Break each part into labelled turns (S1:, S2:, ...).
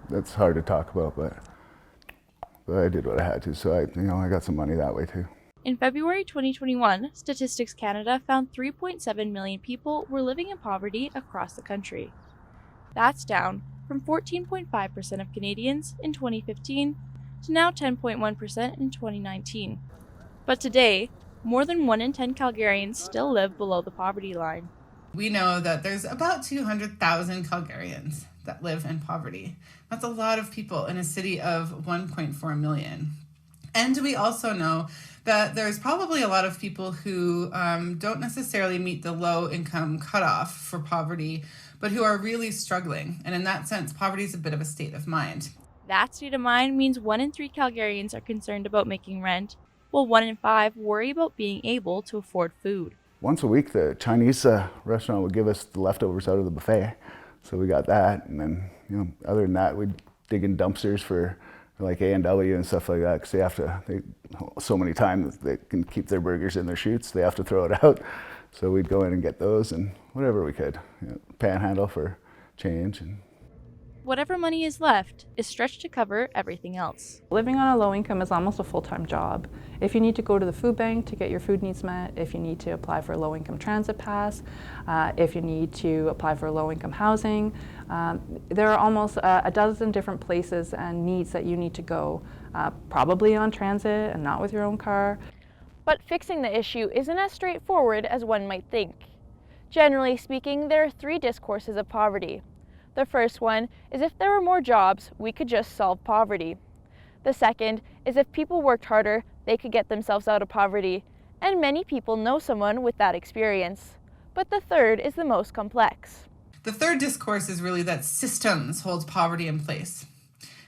S1: that's hard to talk about, but I did what I had to, so I got some money that way too.
S2: In February 2021, Statistics Canada found 3.7 million people were living in poverty across the country. That's down from 14.5% of Canadians in 2015 to now 10.1% in 2019. But today, more than 1 in 10 Calgarians still live below the poverty line.
S3: We know that there's about 200,000 Calgarians that live in poverty. That's a lot of people in a city of 1.4 million. And we also know that there's probably a lot of people who don't necessarily meet the low income cutoff for poverty, but who are really struggling. And in that sense, poverty is a bit of a state of mind.
S2: That state of mind means 1 in 3 Calgarians are concerned about making rent, while 1 in 5 worry about being able to afford food.
S1: Once a week, the Chinese restaurant would give us the leftovers out of the buffet, so we got that. And then, other than that, we'd dig in dumpsters for like A&W and stuff like that, because so many times they can keep their burgers in their chutes, they have to throw it out. So we'd go in and get those and whatever we could, panhandle for change. And
S2: whatever money is left is stretched to cover everything else.
S4: Living on a low income is almost a full-time job. If you need to go to the food bank to get your food needs met, if you need to apply for a low income transit pass, if you need to apply for low income housing, there are almost a dozen different places and needs that you need to go, probably on transit and not with your own car.
S2: But fixing the issue isn't as straightforward as one might think. Generally speaking, there are 3 discourses of poverty. The first one is if there were more jobs, we could just solve poverty. The second is if people worked harder, they could get themselves out of poverty, and many people know someone with that experience. But the third is the most complex.
S3: The third discourse is really that systems hold poverty in place.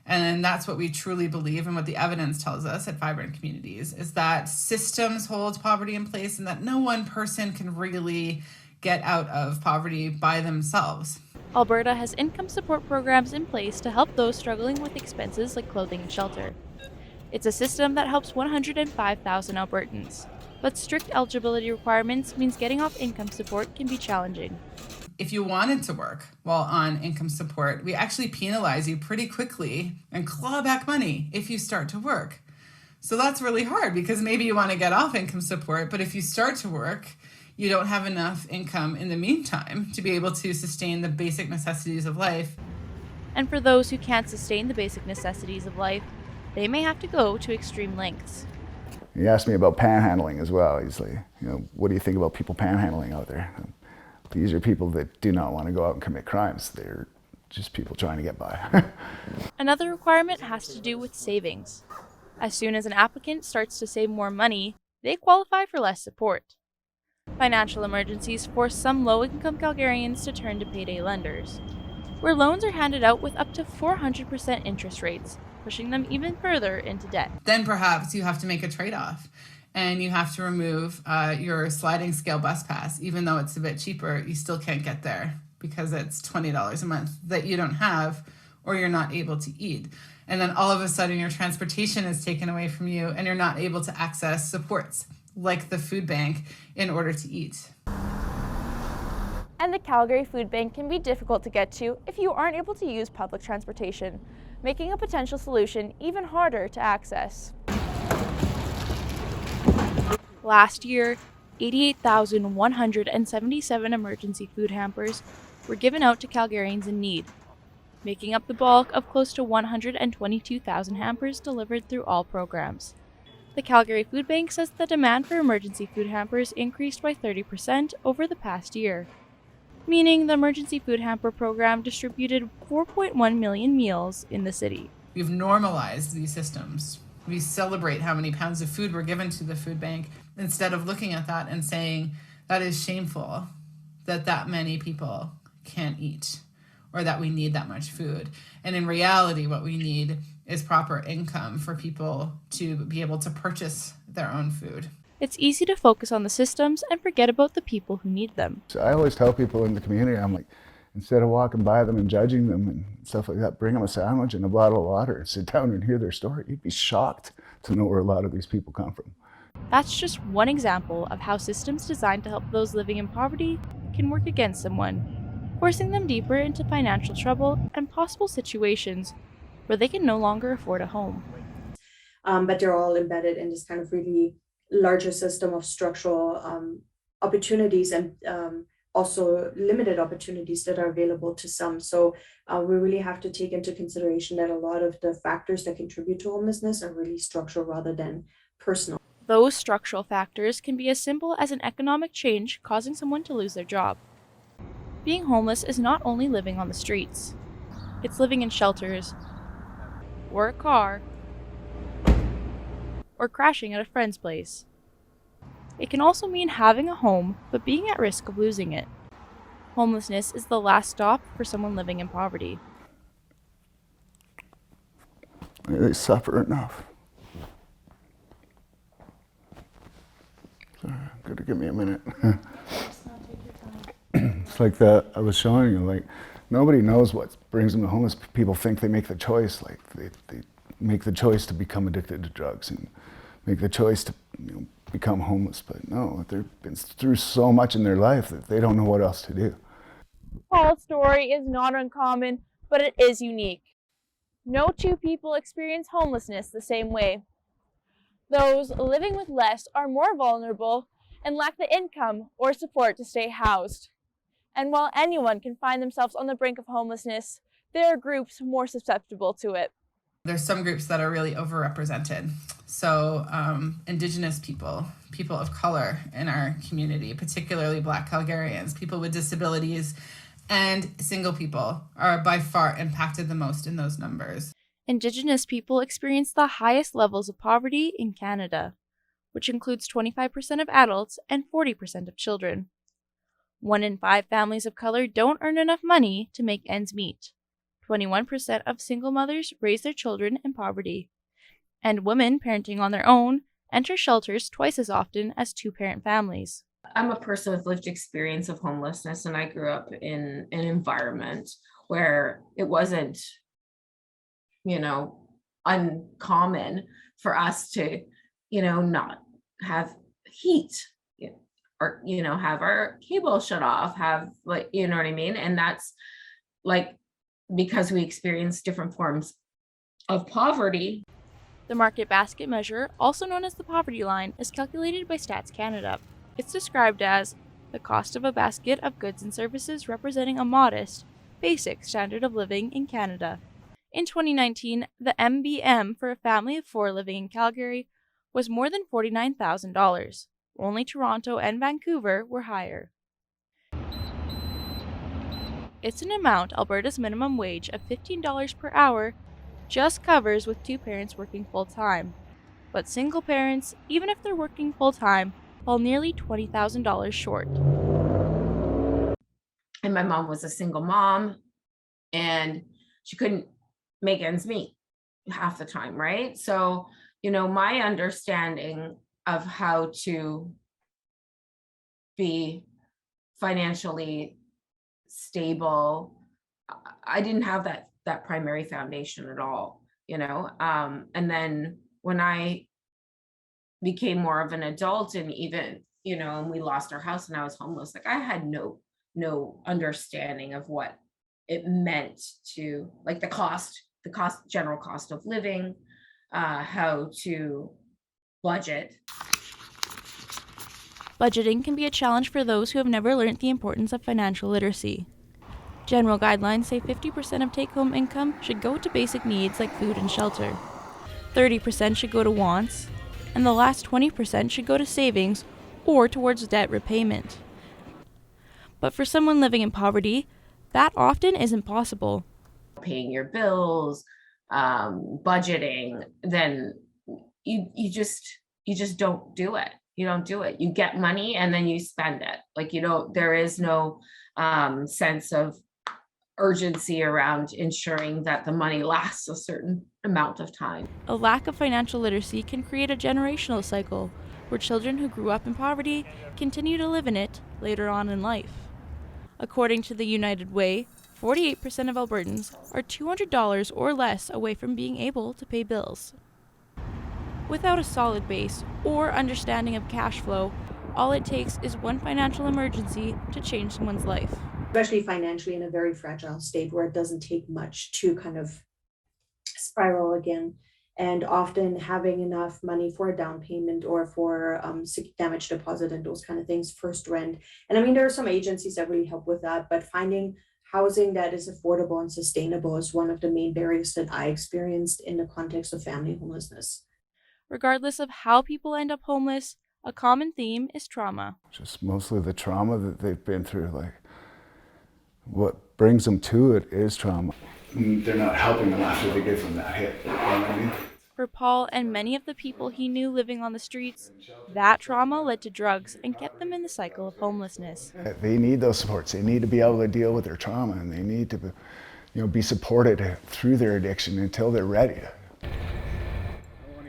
S3: And that's what we truly believe, and what the evidence tells us at Vibrant Communities is that systems hold poverty in place and that no one person can really get out of poverty by themselves.
S2: Alberta has income support programs in place to help those struggling with expenses like clothing and shelter. It's a system that helps 105,000 Albertans, but strict eligibility requirements means getting off income support can be challenging.
S3: If you wanted to work while on income support, we actually penalize you pretty quickly and claw back money if you start to work. So that's really hard because maybe you want to get off income support, but if you start to work, you don't have enough income in the meantime to be able to sustain the basic necessities of life.
S2: And for those who can't sustain the basic necessities of life, they may have to go to extreme lengths.
S1: he asked me about panhandling as well. He's like, what do you think about people panhandling out there? These are people that do not want to go out and commit crimes. They're just people trying to get by.
S2: Another requirement has to do with savings. As soon as an applicant starts to save more money, they qualify for less support. Financial emergencies force some low-income Calgarians to turn to payday lenders, where loans are handed out with up to 400% interest rates, pushing them even further into debt.
S3: Then perhaps you have to make a trade-off and you have to remove your sliding scale bus pass. Even though it's a bit cheaper, you still can't get there because it's $20 a month that you don't have or you're not able to eat. And then all of a sudden your transportation is taken away from you and you're not able to access supports like the food bank in order to eat.
S2: And the Calgary Food Bank can be difficult to get to if you aren't able to use public transportation, making a potential solution even harder to access. Last year, 88,177 emergency food hampers were given out to Calgarians in need, making up the bulk of close to 122,000 hampers delivered through all programs. The Calgary Food Bank says the demand for emergency food hampers increased by 30% over the past year, meaning the emergency food hamper program distributed 4.1 million meals in the city.
S3: We've normalized these systems. We celebrate how many pounds of food were given to the food bank instead of looking at that and saying that is shameful that many people can't eat or that we need that much food. And in reality, what we need is proper income for people to be able to purchase their own food.
S2: It's easy to focus on the systems and forget about the people who need them.
S1: So I always tell people in the community, I'm like, instead of walking by them and judging them and stuff like that, bring them a sandwich and a bottle of water and sit down and hear their story. You'd be shocked to know where a lot of these people come from.
S2: That's just one example of how systems designed to help those living in poverty can work against someone, forcing them deeper into financial trouble and possible situations where they can no longer afford a home.
S5: But they're all embedded in this kind of really larger system of structural opportunities and also limited opportunities that are available to some. So we really have to take into consideration that a lot of the factors that contribute to homelessness are really structural rather than personal.
S2: Those structural factors can be as simple as an economic change causing someone to lose their job. Being homeless is not only living on the streets. It's living in shelters, or a car, or crashing at a friend's place. It can also mean having a home, but being at risk of losing it. Homelessness is the last stop for someone living in poverty.
S1: They suffer enough. Sorry, gotta give me a minute. It's like I was showing you, like, nobody knows what brings them to homeless. People think they make the choice, like they make the choice to become addicted to drugs and make the choice to become homeless. But no, they've been through so much in their life that they don't know what else to do.
S2: Paul's story is not uncommon, but it is unique. No two people experience homelessness the same way. Those living with less are more vulnerable and lack the income or support to stay housed. And while anyone can find themselves on the brink of homelessness, there are groups more susceptible to it.
S3: There's some groups that are really overrepresented. So Indigenous people, people of color in our community, particularly Black Calgarians, people with disabilities, and single people are by far impacted the most in those numbers.
S2: Indigenous people experience the highest levels of poverty in Canada, which includes 25% of adults and 40% of children. 1 in 5 families of color don't earn enough money to make ends meet. 21% of single mothers raise their children in poverty. And women parenting on their own enter shelters twice as often as two-parent families.
S6: I'm a person with lived experience of homelessness, and I grew up in an environment where it wasn't, uncommon for us to, not have heat, or, have our cable shut off, have, like, you know what I mean? And that's like, because we experience different forms of poverty.
S2: The market basket measure, also known as the poverty line, is calculated by Stats Canada. It's described as the cost of a basket of goods and services representing a modest, basic standard of living in Canada. In 2019, the MBM for a family of 4 living in Calgary was more than $49,000. Only Toronto and Vancouver were higher. It's an amount Alberta's minimum wage of $15 per hour just covers with 2 parents working full-time. But single parents, even if they're working full-time, fall nearly $20,000 short.
S6: And my mom was a single mom, and she couldn't make ends meet half the time, right? So, my understanding of how to be financially stable, I didn't have that primary foundation at all, and then when I became more of an adult, and even, and we lost our house and I was homeless, like, I had no understanding of what it meant to, like, the general cost of living, how to budget.
S2: Budgeting can be a challenge for those who have never learned the importance of financial literacy. General guidelines say 50% of take-home income should go to basic needs like food and shelter. 30% should go to wants, and the last 20% should go to savings or towards debt repayment. But for someone living in poverty, that often isn't possible.
S6: Paying your bills, budgeting, then you just don't do it. You don't do it. You get money and then you spend it. Like, there is no sense of urgency around ensuring that the money lasts a certain amount of time.
S2: A lack of financial literacy can create a generational cycle where children who grew up in poverty continue to live in it later on in life. According to the United Way, 48% of Albertans are $200 or less away from being able to pay bills. Without a solid base or understanding of cash flow, all it takes is one financial emergency to change someone's life.
S5: Especially financially in a very fragile state where it doesn't take much to kind of spiral again. And often having enough money for a down payment or for damage deposit and those kind of things, first rent. And I mean, there are some agencies that really help with that, but finding housing that is affordable and sustainable is one of the main barriers that I experienced in the context of family homelessness.
S2: Regardless of how people end up homeless, a common theme is trauma.
S1: Just mostly the trauma that they've been through, like what brings them to it is trauma. They're not helping them after they give them that hit. You know what I mean?
S2: For Paul and many of the people he knew living on the streets, that trauma led to drugs and kept them in the cycle of homelessness.
S1: They need those supports. They need to be able to deal with their trauma, and they need to, be supported through their addiction until they're ready.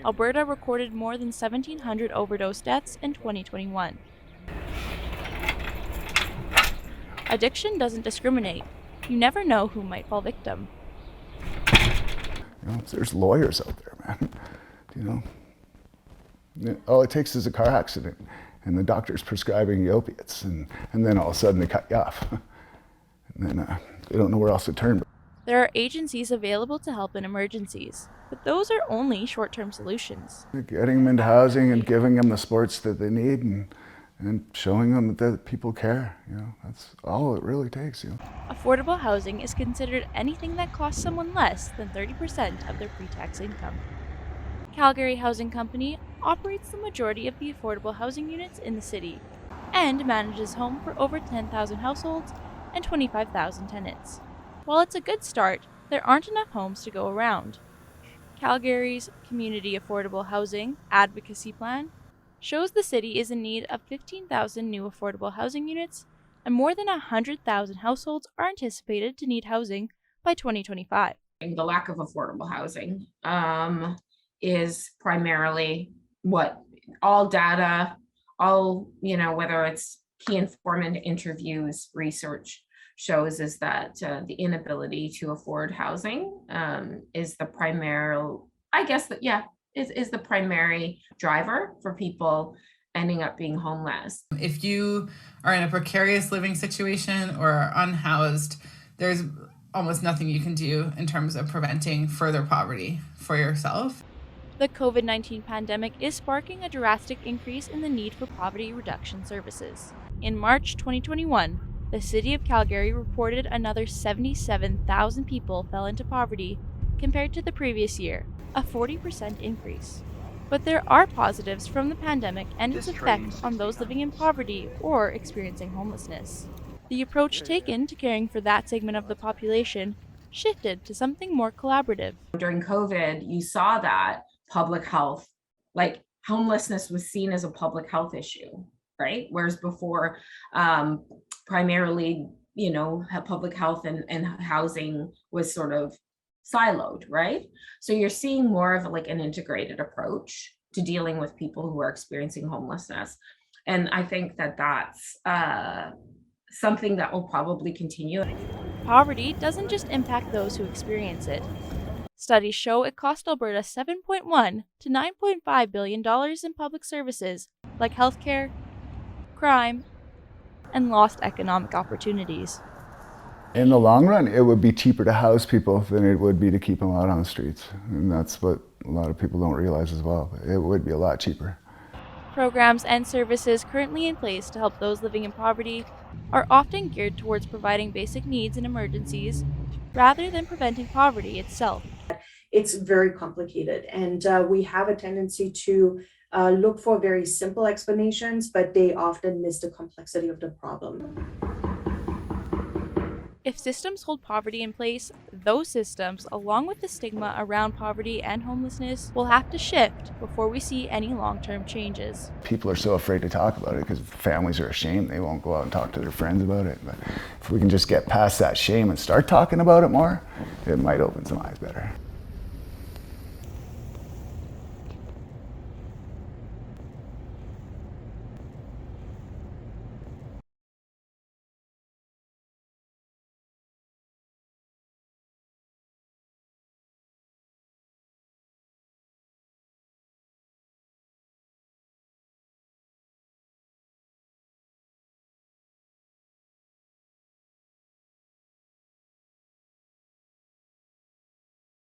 S2: Alberta recorded more than 1,700 overdose deaths in 2021. Addiction doesn't discriminate. You never know who might fall victim.
S1: There's lawyers out there, man. All it takes is a car accident, and the doctor's prescribing you opiates, and then all of a sudden they cut you off. And then they don't know where else to turn.
S2: There are agencies available to help in emergencies, but those are only short-term solutions.
S1: Getting them into housing and giving them the supports that they need, and showing them that people care. That's all it really takes.
S2: Affordable housing is considered anything that costs someone less than 30% of their pre-tax income. Calgary Housing Company operates the majority of the affordable housing units in the city and manages home for over 10,000 households and 25,000 tenants. While it's a good start, there aren't enough homes to go around. Calgary's Community Affordable Housing Advocacy Plan shows the city is in need of 15,000 new affordable housing units, and more than 100,000 households are anticipated to need housing by 2025.
S6: The lack of affordable housing is primarily what all data, whether it's key informant interviews, research shows is that the inability to afford housing is the primary, is the primary driver for people ending up being homeless.
S3: If you are in a precarious living situation or are unhoused, there's almost nothing you can do in terms of preventing further poverty for yourself.
S2: The COVID-19 pandemic is sparking a drastic increase in the need for poverty reduction services. In March 2021, the City of Calgary reported another 77,000 people fell into poverty compared to the previous year, a 40% increase. But there are positives from the pandemic and its effect on those living in poverty or experiencing homelessness. The approach taken to caring for that segment of the population shifted to something more collaborative.
S6: During COVID, you saw that public health, like homelessness was seen as a public health issue, right? Whereas before, primarily, public health and housing was sort of siloed, right? So you're seeing more of an integrated approach to dealing with people who are experiencing homelessness. And I think that that's something that will probably continue.
S2: Poverty doesn't just impact those who experience it. Studies show it cost Alberta $7.1 to $9.5 billion in public services like healthcare, crime, and lost economic opportunities.
S1: In the long run, it would be cheaper to house people than it would be to keep them out on the streets. And that's what a lot of people don't realize as well. It would be a lot cheaper.
S2: Programs and services currently in place to help those living in poverty are often geared towards providing basic needs in emergencies rather than preventing poverty itself.
S5: It's very complicated, and we have a tendency to look for very simple explanations, but they often miss the complexity of the problem.
S2: If systems hold poverty in place, those systems, along with the stigma around poverty and homelessness, will have to shift before we see any long-term changes.
S1: People are so afraid to talk about it because families are ashamed. They won't go out and talk to their friends about it. But if we can just get past that shame and start talking about it more, it might open some eyes better.